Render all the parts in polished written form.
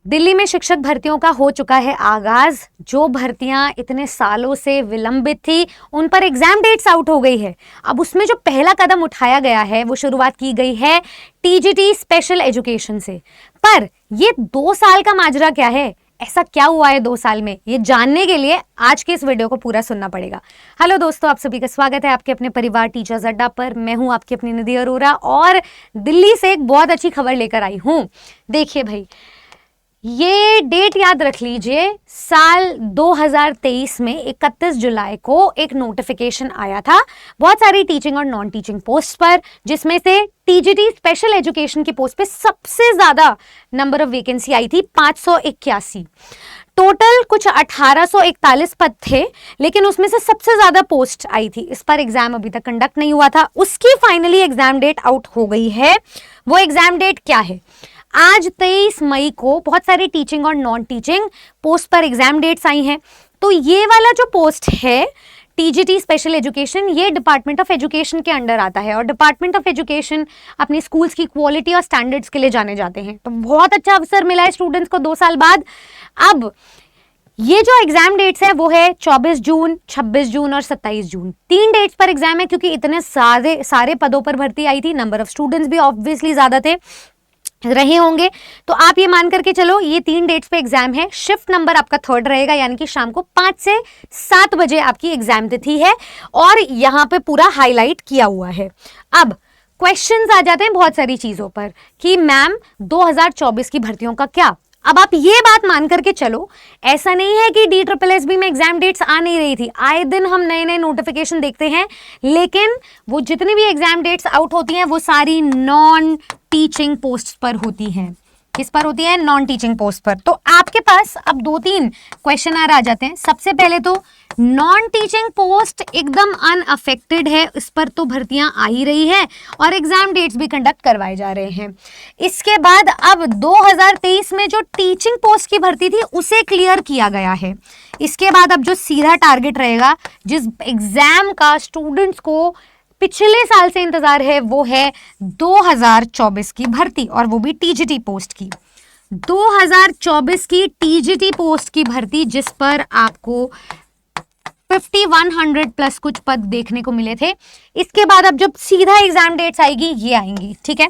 दिल्ली में शिक्षक भर्तियों का हो चुका है आगाज। जो भर्तियां इतने सालों से विलंबित थी उन पर एग्जाम डेट्स आउट हो गई है। अब उसमें जो पहला कदम उठाया गया है वो शुरुआत की गई है टीजीटी स्पेशल एजुकेशन से। पर ये 2 साल का माजरा क्या है, ऐसा क्या हुआ है 2 साल में, ये जानने के लिए आज के इस वीडियो को पूरा सुनना पड़ेगा। हेलो दोस्तों, आप सभी का स्वागत है आपके अपने परिवार टीचर्स अड्डा पर। मैं हूं आपकी अपनी निधि अरोरा और दिल्ली से एक बहुत अच्छी खबर लेकर आई हूं। देखिए भाई, ये डेट याद रख लीजिए, साल 2023 में 31 जुलाई को एक नोटिफिकेशन आया था बहुत सारी टीचिंग और नॉन टीचिंग पोस्ट पर, जिसमें से टीजीटी स्पेशल एजुकेशन की पोस्ट पे सबसे ज्यादा नंबर ऑफ वैकेंसी आई थी, 581। टोटल कुछ 1841 पद थे, लेकिन उसमें से सबसे ज्यादा पोस्ट आई थी। इस पर एग्जाम अभी तक कंडक्ट नहीं हुआ था, उसकी फाइनली एग्जाम डेट आउट हो गई है। वो एग्जाम डेट क्या है? आज 23 मई को बहुत सारी टीचिंग और नॉन टीचिंग पोस्ट पर एग्जाम डेट्स आई हैं। तो ये वाला जो पोस्ट है टीजीटी स्पेशल एजुकेशन, ये डिपार्टमेंट ऑफ एजुकेशन के अंडर आता है और डिपार्टमेंट ऑफ एजुकेशन अपनी स्कूल्स की क्वालिटी और स्टैंडर्ड्स के लिए जाने जाते हैं। तो बहुत अच्छा अवसर मिला है स्टूडेंट्स को 2 साल बाद। अब ये जो एग्जाम डेट्स है वो है 24 जून, 26 जून और 27 जून। 3 डेट्स पर एग्जाम है, क्योंकि इतने सारे पदों पर भर्ती आई थी, नंबर ऑफ स्टूडेंट्स भी ऑब्वियसली ज्यादा थे रहे होंगे। तो आप ये मान करके चलो, ये 3 डेट्स पे एग्जाम है। शिफ्ट नंबर आपका 3rd रहेगा, यानी कि शाम को 5 से 7 बजे आपकी एग्जाम तिथि है और यहाँ पे पूरा हाईलाइट किया हुआ है। अब क्वेश्चंस आ जाते हैं बहुत सारी चीजों पर कि मैम 2024 की भर्तियों का क्या। अब आप ये बात मान करके चलो, ऐसा नहीं है कि DSSB में एग्जाम डेट्स आ नहीं रही थी। आए दिन हम नए नए नोटिफिकेशन देखते हैं, लेकिन वो जितनी भी एग्जाम डेट्स आउट होती हैं वो सारी नॉन टीचिंग पोस्ट पर होती हैं। किस पर होती है? नॉन टीचिंग पोस्ट पर। तो आपके पास अब 2-3 क्वेश्चन आ जाते हैं। सबसे पहले तो नॉन टीचिंग पोस्ट एकदम अनअफेक्टेड है, इस पर तो भर्तियां आ ही रही है और एग्जाम डेट्स भी कंडक्ट करवाए जा रहे हैं। इसके बाद अब 2023 में जो टीचिंग पोस्ट की भर्ती थी उसे क्लियर किया गया है। इसके बाद अब जो सीधा टारगेट रहेगा, जिस एग्जाम का स्टूडेंट्स को पिछले साल से इंतजार है, वो है 2024 की भर्ती, और वो भी टीजीटी पोस्ट की। 2024 की टीजीटी पोस्ट की भर्ती, जिस पर आपको 5100 प्लस कुछ पद देखने को मिले थे। इसके बाद अब जब सीधा एग्जाम डेट्स आएगी, ये आएंगी, ठीक है।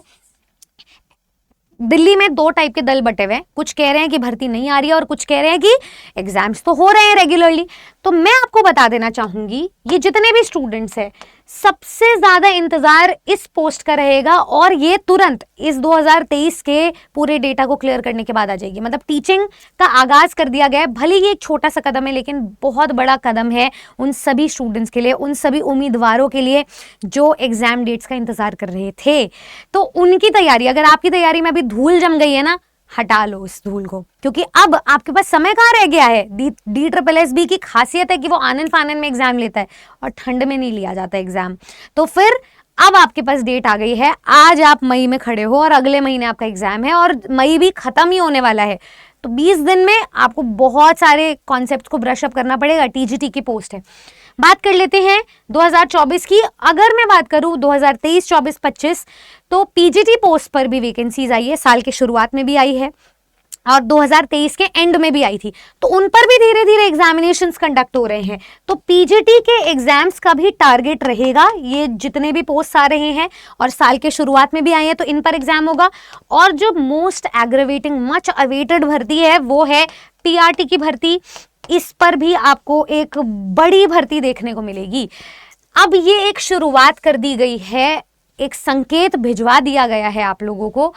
दिल्ली में 2 टाइप के दल बटे हुए हैं, कुछ कह रहे हैं कि भर्ती नहीं आ रही है और कुछ कह रहे हैं कि एग्जाम्स तो हो रहे हैं रेगुलरली। तो मैं आपको बता देना चाहूंगी, ये जितने भी स्टूडेंट्स हैं, सबसे ज्यादा इंतजार इस पोस्ट का रहेगा और ये तुरंत इस 2023 के पूरे डेटा को क्लियर करने के बाद आ जाएगी। मतलब टीचिंग का आगाज कर दिया गया है। भले ये एक छोटा सा कदम है, लेकिन बहुत बड़ा कदम है उन सभी स्टूडेंट्स के लिए, उन सभी उम्मीदवारों के लिए जो एग्जाम डेट्स का इंतजार कर रहे थे। तो उनकी तैयारी, अगर आपकी तैयारी में अभी धूल जम गई है ना, हटा लो इस धूल को, क्योंकि अब आपके पास समय कहाँ रह गया है। DSSB की खासियत है कि वो आनन फानन में एग्जाम लेता है और ठंड में नहीं लिया जाता एग्जाम। तो फिर अब आपके पास डेट आ गई है, आज आप मई में खड़े हो और अगले महीने आपका एग्जाम है और मई भी खत्म ही होने वाला है। तो 20 दिन में आपको बहुत सारे कॉन्सेप्ट्स को ब्रश अप करना पड़ेगा। टीजीटी की पोस्ट है। बात कर लेते हैं 2024 की। अगर मैं बात करूं 2023, 24, 25, तो पीजीटी पोस्ट पर भी वैकेंसीज आई है। साल के शुरुआत में भी आई है और 2023 के एंड में भी आई थी। तो उन पर भी धीरे धीरे एग्जामिनेशंस कंडक्ट हो रहे हैं। तो पीजीटी के एग्जाम्स का भी टारगेट रहेगा। ये जितने भी पोस्ट आ रहे हैं और साल के शुरुआत में भी आए हैं, तो इन पर एग्जाम होगा। और जो मोस्ट एग्रेवेटिंग, मच अवेटेड भर्ती है, वो है पीआरटी की भर्ती। इस पर भी आपको एक बड़ी भर्ती देखने को मिलेगी। अब ये एक शुरुआत कर दी गई है, एक संकेत भिजवा दिया गया है आप लोगों को।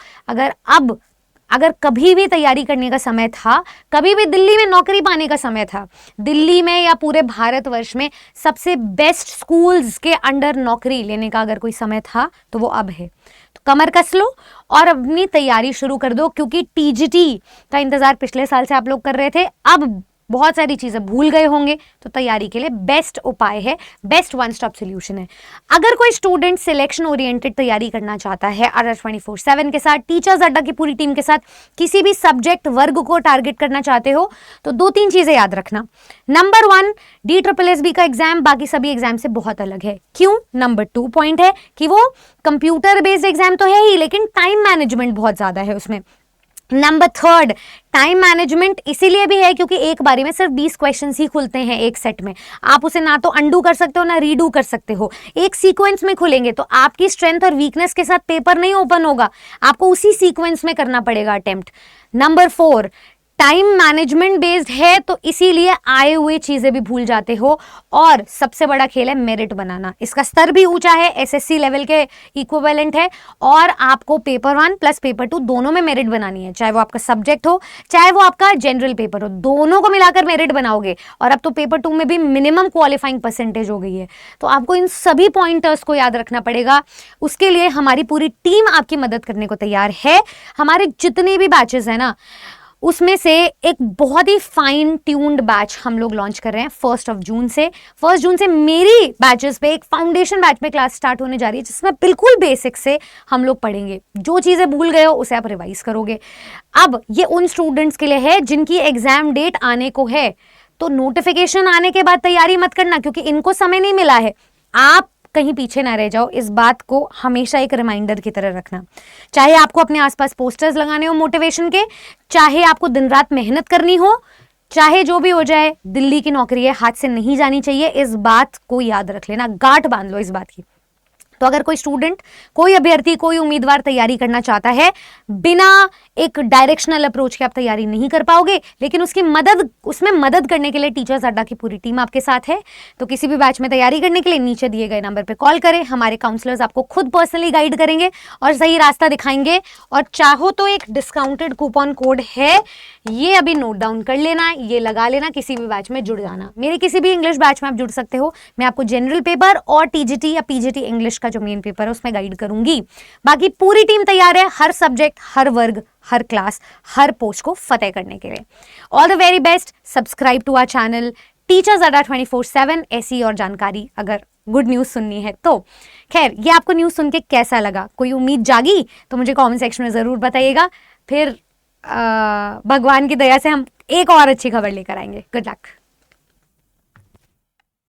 अगर कभी भी तैयारी करने का समय था, कभी भी दिल्ली में नौकरी पाने का समय था, दिल्ली में या पूरे भारतवर्ष में सबसे बेस्ट स्कूल्स के अंडर नौकरी लेने का अगर कोई समय था, तो वो अब है। तो कमर कस लो और अपनी तैयारी शुरू कर दो, क्योंकि टीजीटी का इंतजार पिछले साल से आप लोग कर रहे थे। अब बहुत सारी चीजें भूल गए होंगे, तो तैयारी के लिए बेस्ट उपाय है, बेस्ट वन स्टॉप सोल्यूशन है। अगर कोई स्टूडेंट सिलेक्शन ओरिएंटेड तैयारी करना चाहता है अडर 24/7 के साथ, टीचर्स अड्डा की पूरी टीम के साथ, किसी भी सब्जेक्ट वर्ग को टारगेट करना चाहते हो, तो 2-3 चीजें याद रखना। नंबर 1, DSSB का एग्जाम बाकी सभी एग्जाम से बहुत अलग है। क्यों? नंबर 2 पॉइंट है कि वो कंप्यूटर बेस्ड एग्जाम तो है ही, लेकिन टाइम मैनेजमेंट बहुत ज्यादा है उसमें। नंबर थर्ड, टाइम मैनेजमेंट इसीलिए भी है क्योंकि एक बारी में सिर्फ 20 क्वेश्चंस ही खुलते हैं एक सेट में। आप उसे ना तो अंडू कर सकते हो ना रीडू कर सकते हो, एक सीक्वेंस में खुलेंगे तो आपकी स्ट्रेंथ और वीकनेस के साथ पेपर नहीं ओपन होगा, आपको उसी सीक्वेंस में करना पड़ेगा attempt. Number four, time management based है तो इसीलिए आए हुए चीजें भी भूल जाते हो। और सबसे बड़ा खेल है मेरिट बनाना, इसका स्तर भी ऊंचा है, एसएससी लेवल के इक्विवेलेंट है, और आपको पेपर 1 प्लस पेपर 2 दोनों में मेरिट बनानी है, चाहे वो आपका सब्जेक्ट हो चाहे वो आपका जनरल पेपर हो, दोनों को मिलाकर मेरिट बनाओगे। और अब तो पेपर 2 में भी मिनिमम क्वालिफाइंग परसेंटेज हो गई है, तो आपको इन सभी पॉइंटर्स को याद रखना पड़ेगा। उसके लिए हमारी पूरी टीम आपकी मदद करने को तैयार है। हमारे जितने भी बैचेस है ना, उसमें से एक बहुत ही फाइन ट्यून्ड बैच हम लोग लॉन्च कर रहे हैं 1 जून से। 1 जून से मेरी बैचेस पे एक फाउंडेशन बैच में क्लास स्टार्ट होने जा रही है, जिसमें बिल्कुल बेसिक से हम लोग पढ़ेंगे, जो चीज़ें भूल गए हो उसे आप रिवाइज करोगे। अब ये उन स्टूडेंट्स के लिए है जिनकी एग्जाम डेट आने को है, तो नोटिफिकेशन आने के बाद तैयारी मत करना, क्योंकि इनको समय नहीं मिला है। आप कहीं पीछे ना रह जाओ, इस बात को हमेशा एक रिमाइंडर की तरह रखना। चाहे आपको अपने आसपास पोस्टर्स लगाने हो मोटिवेशन के, चाहे आपको दिन रात मेहनत करनी हो, चाहे जो भी हो जाए, दिल्ली की नौकरी है, हाथ से नहीं जानी चाहिए, इस बात को याद रख लेना, गांठ बांध लो इस बात की। तो अगर कोई स्टूडेंट, कोई अभ्यर्थी, कोई उम्मीदवार तैयारी करना चाहता है, बिना एक डायरेक्शनल अप्रोच के आप तैयारी नहीं कर पाओगे, लेकिन उसमें मदद करने के लिए टीचर्स अड्डा की पूरी टीम आपके साथ है। तो किसी भी बैच में तैयारी करने के लिए नीचे दिए गए नंबर पे कॉल करें, हमारे काउंसलर्स आपको खुद पर्सनली गाइड करेंगे और सही रास्ता दिखाएंगे। और चाहो तो एक डिस्काउंटेड कूपन कोड है, ये अभी नोट डाउन कर लेना, ये लगा लेना, किसी भी बैच में जुड़ जाना। मेरे किसी भी इंग्लिश बैच में आप जुड़ सकते हो, मैं आपको जनरल पेपर और टीजीटी या पीजीटी इंग्लिश का जो मेन पेपर है उसमें गाइड करूंगी। बाकी पूरी टीम तैयार है हर सब्जेक्ट, हर वर्ग, हर क्लास, हर पोस्ट को फतेह करने के लिए। All the very best. Subscribe to our channel teachers Adda 24/7। ऐसी और जानकारी अगर गुड न्यूज सुननी है तो। खैर, ये आपको न्यूज सुन के कैसा लगा, कोई उम्मीद जागी तो मुझे कमेंट सेक्शन में जरूर बताइएगा। फिर भगवान की दया से हम एक और अच्छी खबर लेकर आएंगे। Good luck.